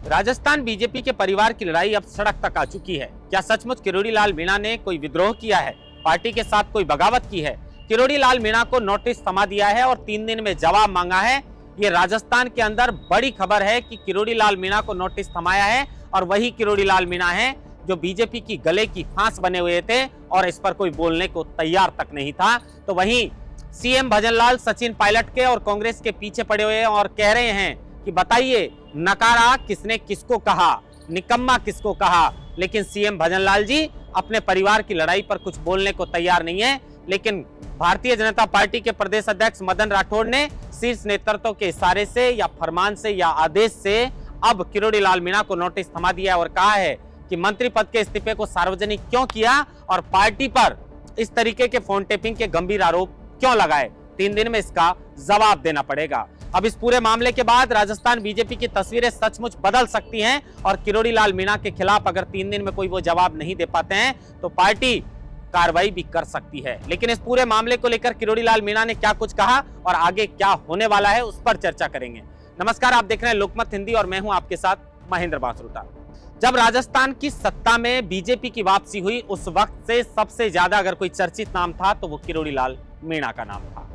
Rajasthan BJP के परिवार की लड़ाई अब सड़क तक आ चुकी है। क्या सचमुच किरोड़ी लाल मीणा ने कोई विद्रोह किया है, पार्टी के साथ कोई बगावत की है? किरोड़ी लाल मीणा को नोटिस थमा दिया है और 3 दिन में जवाब मांगा है। ये राजस्थान के अंदर बड़ी खबर है कि किरोड़ी लाल मीणा को नोटिस थमाया है और वही किरोड़ी लाल मीणा है जो बीजेपी की गले की फांस बने हुए थे और इस पर कोई बोलने को तैयार तक नहीं था। तो वहीं सीएम भजनलाल सचिन पायलट के और कांग्रेस के पीछे पड़े हुए हैं और कह रहे हैं कि बताइए नकारा किसने किसको कहा, निकम्मा किसको कहा। लेकिन सीएम भजनलाल जी अपने परिवार की लड़ाई पर कुछ बोलने को तैयार नहीं है। लेकिन भारतीय जनता पार्टी के प्रदेश अध्यक्ष मदन राठौड़ ने शीर्ष नेतृत्व के इशारे से या फरमान से या आदेश से अब किरोड़ी लाल मीणा को नोटिस थमा दिया और कहा है कि मंत्री पद के इस्तीफे को सार्वजनिक क्यों किया और पार्टी पर इस तरीके के फोन टेपिंग के गंभीर आरोप क्यों लगाए। 3 दिन में इसका जवाब देना पड़ेगा। अब इस पूरे मामले के बाद राजस्थान बीजेपी की तस्वीरें सचमुच बदल सकती हैं और किरोड़ी लाल मीणा के खिलाफ अगर 3 दिन में कोई वो जवाब नहीं दे पाते हैं तो पार्टी कार्रवाई भी कर सकती है। लेकिन इस पूरे मामले को लेकर किरोड़ी लाल मीणा ने क्या कुछ कहा और आगे क्या होने वाला है उस पर चर्चा करेंगे। नमस्कार, आप देख रहे हैं लोकमत हिंदी और मैं हूं आपके साथ महेंद्र बांसरुटा। जब राजस्थान की सत्ता में बीजेपी की वापसी हुई उस वक्त से सबसे ज्यादा अगर कोई चर्चित नाम था तो वो किरोड़ी लाल मीणा का नाम था।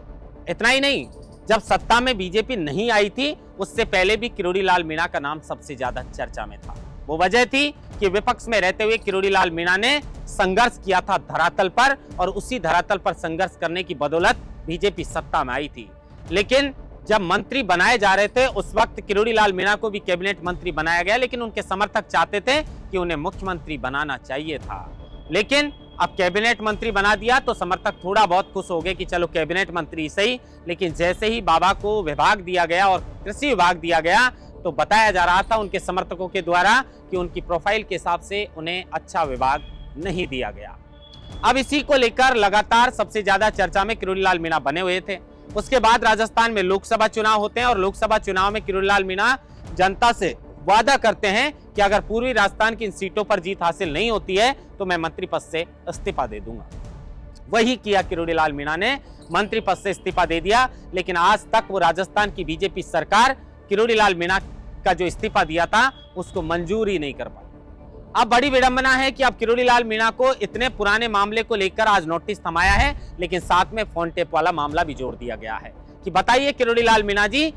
इतना ही नहीं, जब सत्ता में बीजेपी नहीं आई थी उससे पहले भी किरोड़ी लाल मीणा का नाम सबसे ज्यादा चर्चा में था। वो वजह थी कि विपक्ष में रहते हुए किरोड़ी लाल मीणा ने संघर्ष किया था धरातल पर और उसी धरातल पर संघर्ष करने की बदौलत बीजेपी सत्ता में आई थी। लेकिन जब मंत्री बनाए जा रहे थे उस वक्त किरोड़ी लाल मीणा को भी कैबिनेट मंत्री बनाया गया, लेकिन उनके समर्थक चाहते थे कि उन्हें मुख्यमंत्री बनाना चाहिए था। लेकिन अब कैबिनेट मंत्री बना दिया तो समर्थक थोड़ा बहुत खुश हो गए कि चलो कैबिनेट मंत्री सही। लेकिन जैसे ही बाबा को विभाग दिया गया और कृषि विभाग दिया गया तो बताया जा रहा था उनके समर्थकों के द्वारा कि उनकी प्रोफाइल के हिसाब से उन्हें अच्छा विभाग नहीं दिया गया। अब इसी को लेकर लगातार सबसे ज्यादा चर्चा में किरोड़ी लाल मीणा बने हुए थे। उसके बाद राजस्थान में लोकसभा चुनाव होते हैं और लोकसभा चुनाव में किरोड़ी लाल मीणा जनता से वादा करते हैं कि अगर पूर्वी राजस्थान की इन सीटों पर जीत हासिल नहीं होती है तो मैं मंत्री पद से इस्तीफा दे दूंगा। वही किया किरोड़ी लाल मीणा ने, मंत्री पद से इस्तीफा दे दिया। लेकिन आज तक वो राजस्थान की बीजेपी सरकार किरोड़ी लाल मीणा का जो इस्तीफा दिया था उसको मंजूर ही नहीं कर पाई। अब बड़ी विडंबना है कि अब किरोड़ी लाल मीणा को इतने पुराने मामले को लेकर आज नोटिस थमाया है, लेकिन साथ में फोन टेप वाला मामला भी जोड़ दिया गया है कि बताइए किरोड़ी लाल मीणा जी,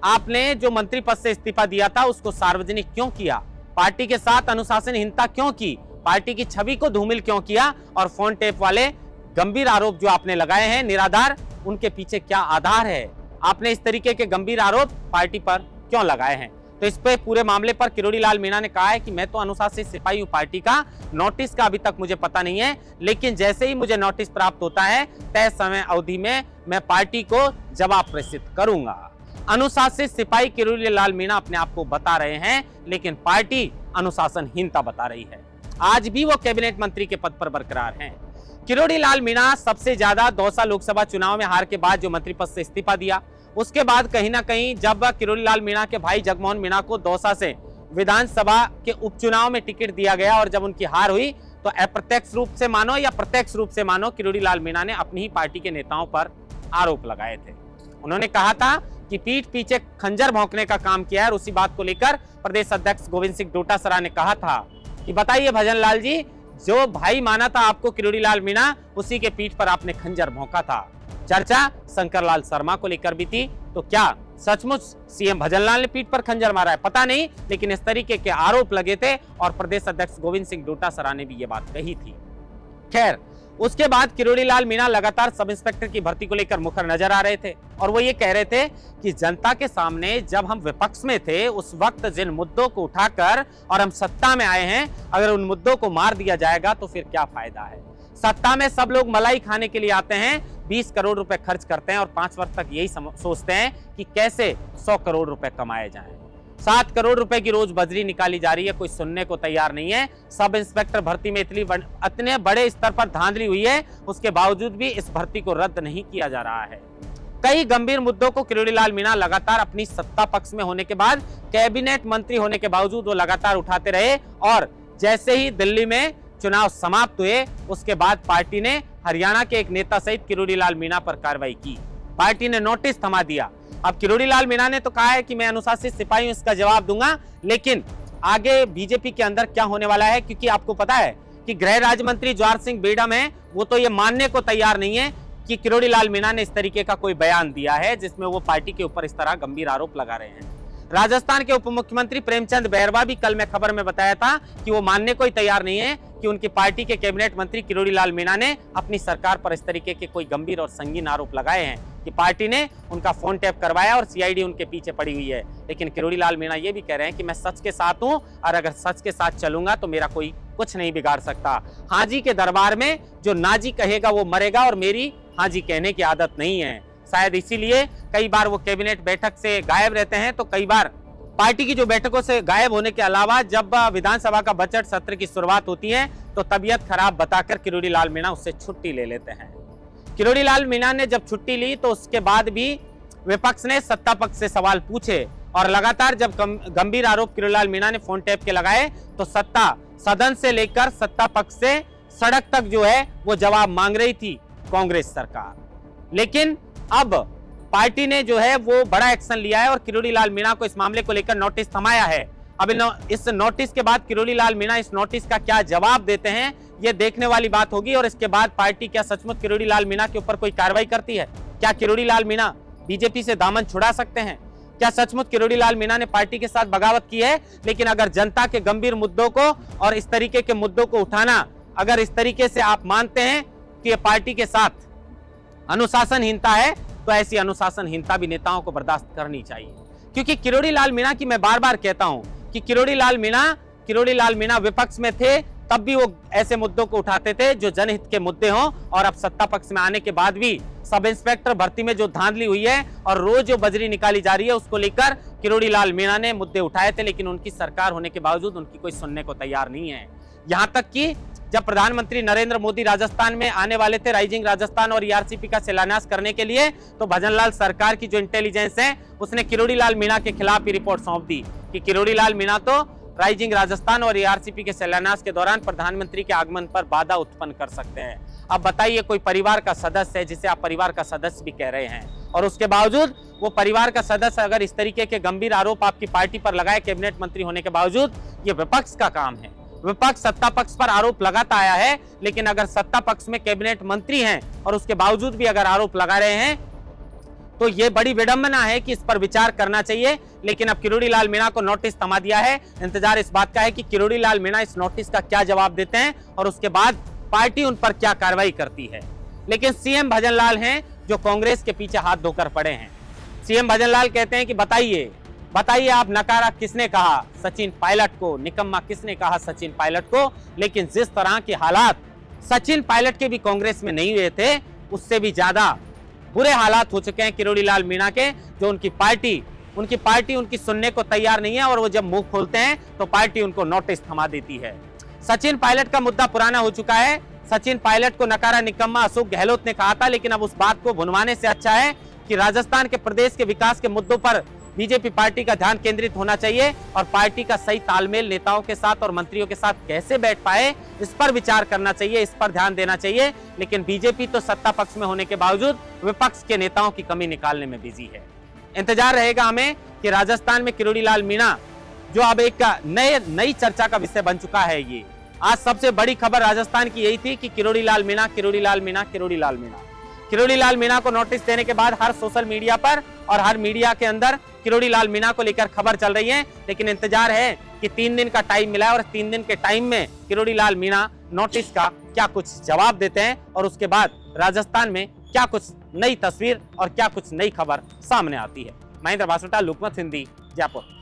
आपने जो मंत्री पद से इस्तीफा दिया था उसको सार्वजनिक क्यों किया, पार्टी के साथ अनुशासनहीनता क्यों की, पार्टी की छवि को धूमिल क्यों किया और फोन टेप वाले गंभीर आरोप जो आपने लगाए हैं निराधार, उनके पीछे क्या आधार है? आपने इस तरीके के गंभीर आरोप पार्टी पर क्यों लगाए हैं? तो इस पे पूरे मामले पर किरोड़ी लाल मीणा ने कहा है कि मैं तो अनुशासित सिपाही हूं, पार्टी का नोटिस का अभी तक मुझे पता नहीं है, लेकिन जैसे ही मुझे नोटिस प्राप्त होता है तय समय अवधि में मैं पार्टी को जवाब प्रेषित करूंगा। अनुशासित सिपाही किरोड़ी लाल मीणा अपने आप को बता रहे हैं, लेकिन पार्टी अनुशासनहीनता बता रही है। आज भी वो कैबिनेट मंत्री के पद पर बरकरार हैं। किरोड़ी लाल मीणा सबसे ज्यादा दौसा लोकसभा चुनाव में हार के बाद जो मंत्री पद से इस्तीफा दिया, उसके बाद कहीं ना कहीं जब किरोड़ी लाल मीणा के भाई जगमोहन मीणा को दौसा से विधानसभा के उपचुनाव में टिकट दिया गया और जब उनकी हार हुई तो अप्रत्यक्ष रूप से मानो या प्रत्यक्ष रूप से मानो किरोड़ी लाल मीणा ने अपनी ही पार्टी के नेताओं पर आरोप लगाए थे। उन्होंने कहा था कि पीठ पीछे खंजर भौंकने का काम किया है और उसी बात को लेकर प्रदेश अध्यक्ष गोविंद सिंह डोटासरा ने कहा था कि बताइए भजनलाल जी, जो भाई माना था आपको किरोड़ी लाल मीणा, उसी के पीठ पर आपने खंजर भौंका था। चर्चा शंकर लाल शर्मा को लेकर भी थी। तो क्या सचमुच सीएम भजनलाल ने पीठ पर खंजर मारा है? पता नहीं, लेकिन इस तरीके के आरोप लगे थे और प्रदेश अध्यक्ष गोविंद सिंह डोटासरा ने भी ये बात कही थी। खैर, उसके बाद किरोड़ी लाल मीणा लगातार सब इंस्पेक्टर की भर्ती को लेकर मुखर नजर आ रहे थे और वो ये कह रहे थे कि जनता के सामने जब हम विपक्ष में थे उस वक्त जिन मुद्दों को उठाकर और हम सत्ता में आए हैं, अगर उन मुद्दों को मार दिया जाएगा तो फिर क्या फायदा है? सत्ता में सब लोग मलाई खाने के लिए आते हैं, 20 करोड़ रुपए खर्च करते हैं और 5 वर्ष तक यही सोचते हैं कि कैसे 100 करोड़ रुपए कमाए जाएं। 7 करोड़ रुपए की रोज बजरी निकाली जा रही है, कोई सुनने को तैयार नहीं है। सब इंस्पेक्टर भर्ती में इतने बड़े स्तर पर धांधली हुई है, उसके बावजूद भी इस भर्ती को रद्द नहीं किया जा रहा है। कई गंभीर मुद्दों को किरोड़ी लाल मीणा लगातार अपनी सत्ता पक्ष में होने के बाद, कैबिनेट मंत्री होने के बावजूद वो लगातार उठाते रहे और जैसे ही दिल्ली में चुनाव समाप्त हुए उसके बाद पार्टी ने हरियाणा के एक नेता सहित किरोड़ी लाल मीणा पर कार्रवाई की। पार्टी ने नोटिस थमा दिया। अब किरोड़ी लाल मीणा ने तो कहा है कि मैं अनुशासित सिपाही हूं, इसका जवाब दूंगा, लेकिन आगे बीजेपी के अंदर क्या होने वाला है, क्योंकि आपको पता है कि गृह राज्य मंत्री जवाहर सिंह बेडम है, वो तो ये मानने को तैयार नहीं है कि किरोड़ी लाल मीणा ने इस तरीके का कोई बयान दिया है जिसमें वो पार्टी के ऊपर इस तरह गंभीर आरोप लगा रहे हैं। राजस्थान के उप मुख्यमंत्री प्रेमचंद बैरवा भी कल मैं खबर में बताया था कि वो मानने को ही तैयार नहीं है कि उनकी पार्टी के कैबिनेट मंत्री किरोड़ी लाल मीणा ने अपनी सरकार पर इस तरीके के कोई गंभीर और संगीन आरोप लगाए हैं कि पार्टी ने उनका फोन टैप करवाया और सीआईडी उनके पीछे पड़ी हुई है। लेकिन किरोड़ी लाल मीणा ये भी कह रहे हैं कि मैं सच के साथ हूं और अगर सच के साथ चलूंगा तो मेरा कोई कुछ नहीं बिगाड़ सकता। हाजी के दरबार में जो नाजी कहेगा वो मरेगा और मेरी हाजी कहने की आदत नहीं है। शायद इसीलिए कई बार वो कैबिनेट बैठक से गायब रहते हैं, तो कई बार पार्टी की जो बैठकों से गायब होने के अलावा जब विधानसभा का बजट सत्र की शुरुआत होती है तो तबीयत खराब बताकर किरोड़ी लाल मीणा उससे छुट्टी ले लेते हैं। किरोड़ी लाल मीणा ने जब छुट्टी ली तो उसके बाद भी विपक्ष ने सत्ता पक्ष से सवाल पूछे और लगातार जब गंभीर आरोप किरोड़ी लाल मीणा ने फोन टैप के लगाए तो सदन से लेकर सत्ता पक्ष से सड़क तक जो है वो जवाब मांग रही थी कांग्रेस सरकार। लेकिन अब पार्टी ने जो है वो बड़ा एक्शन लिया है और किरोड़ी लाल मीणा को इस मामले को लेकर नोटिस थमाया है। अब इस नोटिस के बाद किरोड़ी लाल मीणा इस नोटिस का क्या जवाब देते हैं ये देखने वाली बात होगी और इसके बाद पार्टी क्या सचमुच किरोड़ी लाल मीणा के ऊपर कोई कार्रवाई करती है? क्या किरोड़ी लाल मीणा बीजेपी से दामन छुड़ा सकते हैं? क्या सचमुच किरोड़ी लाल मीणा ने पार्टी के साथ बगावत की है? लेकिन अगर जनता के गंभीर मुद्दों को और इस तरीके के मुद्दों को उठाना अगर इस तरीके से आप मानते हैं कि ये पार्टी के साथ अनुशासनहीनता है तो ऐसी अनुशासनहीनता भी नेताओं को बर्दाश्त करनी चाहिए। क्योंकि किरोड़ी लाल मीणा की मैं बार बार कहता हूं कि किरोड़ी लाल मीणा विपक्ष में थे तब भी वो ऐसे मुद्दों को उठाते थे जो जनहित के मुद्दे हों, और अब सत्ता पक्ष में आने के बाद भी सब इंस्पेक्टर भर्ती में जो धांधली हुई है और रोज जो बजरी निकाली जा रही है उसको लेकर किरोड़ी लाल मीणा ने मुद्दे उठाए थे, लेकिन उनकी सरकार होने के बावजूद उनकी कोई सुनने को तैयार नहीं है। यहां तक कि जब प्रधानमंत्री नरेंद्र मोदी राजस्थान में आने वाले थे राइजिंग राजस्थान और ईआरसीपी का शिलान्यास करने के लिए, तो भजनलाल सरकार की जो इंटेलिजेंस है उसने किरोड़ी लाल मीणा के खिलाफ ही रिपोर्ट सौंप दी कि किरोड़ी लाल मीणा तो राइजिंग राजस्थान और ईआरसीपी के शिलान्यास के दौरान प्रधानमंत्री के आगमन पर बाधा उत्पन्न कर सकते हैं। अब बताइए, कोई परिवार का सदस्य है जिसे आप परिवार का सदस्य भी कह रहे हैं और उसके बावजूद वो परिवार का सदस्य अगर इस तरीके के गंभीर आरोप आपकी पार्टी पर लगाए कैबिनेट मंत्री होने के बावजूद, ये विपक्ष का काम है। विपक्ष सत्ता पक्ष पर आरोप लगाता आया है, लेकिन अगर सत्ता पक्ष में कैबिनेट मंत्री हैं और उसके बावजूद भी अगर आरोप लगा रहे हैं तो ये बड़ी विडंबना है कि इस पर विचार करना चाहिए। लेकिन अब किरोड़ी लाल मीणा को नोटिस थमा दिया है। इंतजार इस बात का है कि किरोड़ी लाल मीणा इस नोटिस का क्या जवाब देते हैं और उसके बाद पार्टी उन पर क्या कार्रवाई करती है। लेकिन सीएम भजनलाल हैं जो कांग्रेस के पीछे हाथ धोकर पड़े हैं। सीएम भजनलाल कहते हैं कि बताइए आप नकारा किसने कहा सचिन पायलट को, निकम्मा किसने कहा सचिन पायलट को। लेकिन जिस तरह के हालात सचिन पायलट के भी कांग्रेस में नहीं हुए थे, उससे भी ज्यादा बुरे हालात हो चुके हैं किरोड़ी लाल मीणा के, जो उनकी पार्टी उनकी सुनने को तैयार नहीं है और वो जब मुंह खोलते हैं तो पार्टी उनको नोटिस थमा देती है। सचिन पायलट का मुद्दा पुराना हो चुका है। सचिन पायलट को नकारा निकम्मा अशोक गहलोत ने कहा था, लेकिन अब उस बात को भुनवाने से अच्छा है कि राजस्थान के प्रदेश के विकास के मुद्दों पर बीजेपी पार्टी का ध्यान केंद्रित होना चाहिए और पार्टी का सही तालमेल नेताओं के साथ और मंत्रियों के साथ कैसे बैठ पाए इस पर विचार करना चाहिए, इस पर ध्यान देना चाहिए। लेकिन बीजेपी तो सत्ता पक्ष में होने के बावजूद विपक्ष के नेताओं की कमी निकालने में बिजी है। इंतजार रहेगा हमें कि राजस्थान में किरोड़ी लाल मीणा जो अब एक नई चर्चा का विषय बन चुका है। ये आज सबसे बड़ी खबर राजस्थान की यही थी कि किरोड़ी लाल मीणा को नोटिस देने के बाद हर सोशल मीडिया पर और हर मीडिया के अंदर किरोड़ी लाल मीणा को लेकर खबर चल रही है। लेकिन इंतजार है कि 3 दिन का टाइम मिला है और 3 दिन के टाइम में किरोड़ी लाल मीणा नोटिस का क्या कुछ जवाब देते हैं और उसके बाद राजस्थान में क्या कुछ नई तस्वीर और क्या कुछ नई खबर सामने आती है। महेंद्र बासुटा, लोकमत हिंदी, जयपुर।